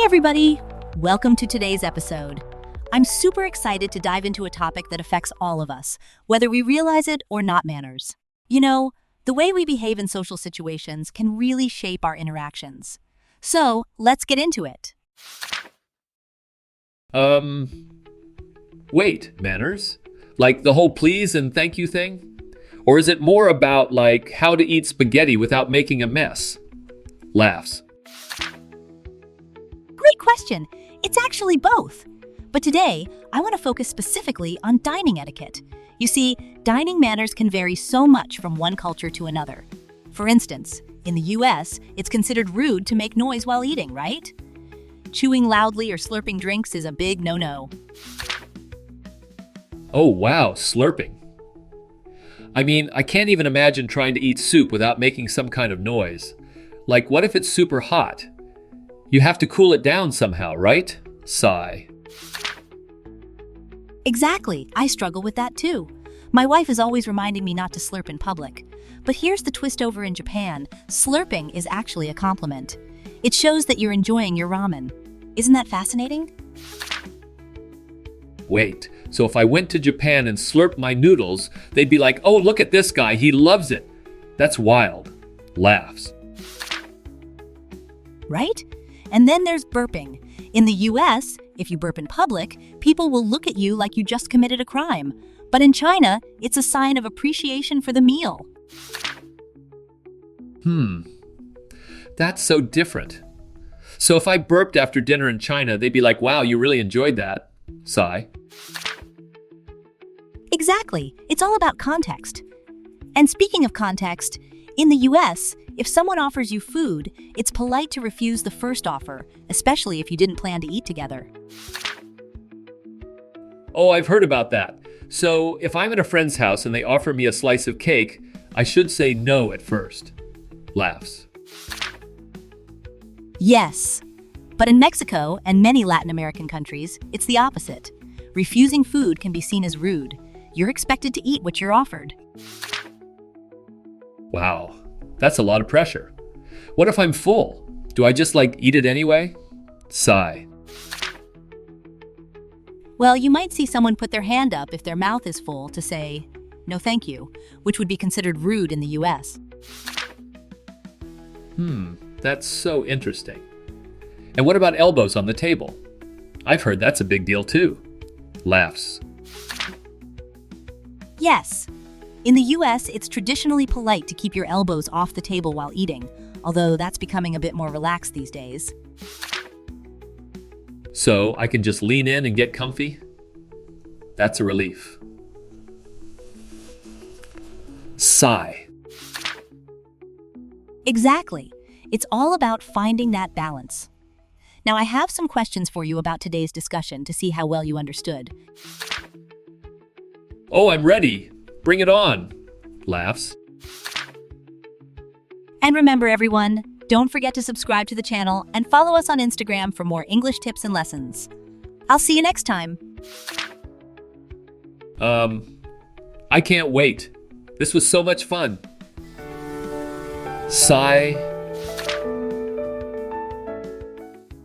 everybody! Welcome to today's episode. I'm super excited to dive into a topic that affects all of us, whether we realize it or not manners. You know, the way we behave in social situations can really shape our interactions. So, let's get into it. Wait, manners? Like the whole please and thank you thing? Or is it more about, like, how to eat spaghetti without making a mess? Laughs. Great question. It's actually both. But today, I want to focus specifically on dining etiquette. You see, dining manners can vary so much from one culture to another. For instance, in the US, it's considered rude to make noise while eating, right? Chewing loudly or slurping drinks is a big no-no. Oh, wow, slurping. I mean, I can't even imagine trying to eat soup without making some kind of noise. Like, what if it's super hot? You have to cool it down somehow, right? Sigh. Exactly. I struggle with that too. My wife is always reminding me not to slurp in public. But here's the twist over in Japan. Slurping is actually a compliment. It shows that you're enjoying your ramen. Isn't that fascinating? Wait, so if I went to Japan and slurped my noodles, they'd be like, oh, look at this guy, he loves it. That's wild. Laughs. Right? And then there's burping. In the US, if you burp in public, people will look at you like you just committed a crime. But in China, it's a sign of appreciation for the meal. That's so different. So if I burped after dinner in China, they'd be like, wow, you really enjoyed that. Sigh. Exactly. It's all about context. And speaking of context, in the US, if someone offers you food, it's polite to refuse the first offer, especially if you didn't plan to eat together. Oh, I've heard about that. So if I'm at a friend's house and they offer me a slice of cake, I should say no at first. Laughs. Yes. But in Mexico and many Latin American countries, it's the opposite. Refusing food can be seen as rude. You're expected to eat what you're offered. Wow, that's a lot of pressure. What if I'm full? Do I just eat it anyway? Sigh. Well, you might see someone put their hand up if their mouth is full to say, no thank you, which would be considered rude in the US. That's so interesting. And what about elbows on the table? I've heard that's a big deal too. Laughs. Yes. In the US, it's traditionally polite to keep your elbows off the table while eating, although that's becoming a bit more relaxed these days. So I can just lean in and get comfy? That's a relief. Sigh. Exactly. It's all about finding that balance. Now, I have some questions for you about today's discussion to see how well you understood. Oh, I'm ready. Bring it on. Laughs. And remember, everyone, don't forget to subscribe to the channel and follow us on Instagram for more English tips and lessons. I'll see you next time. I can't wait. This was so much fun. Sigh.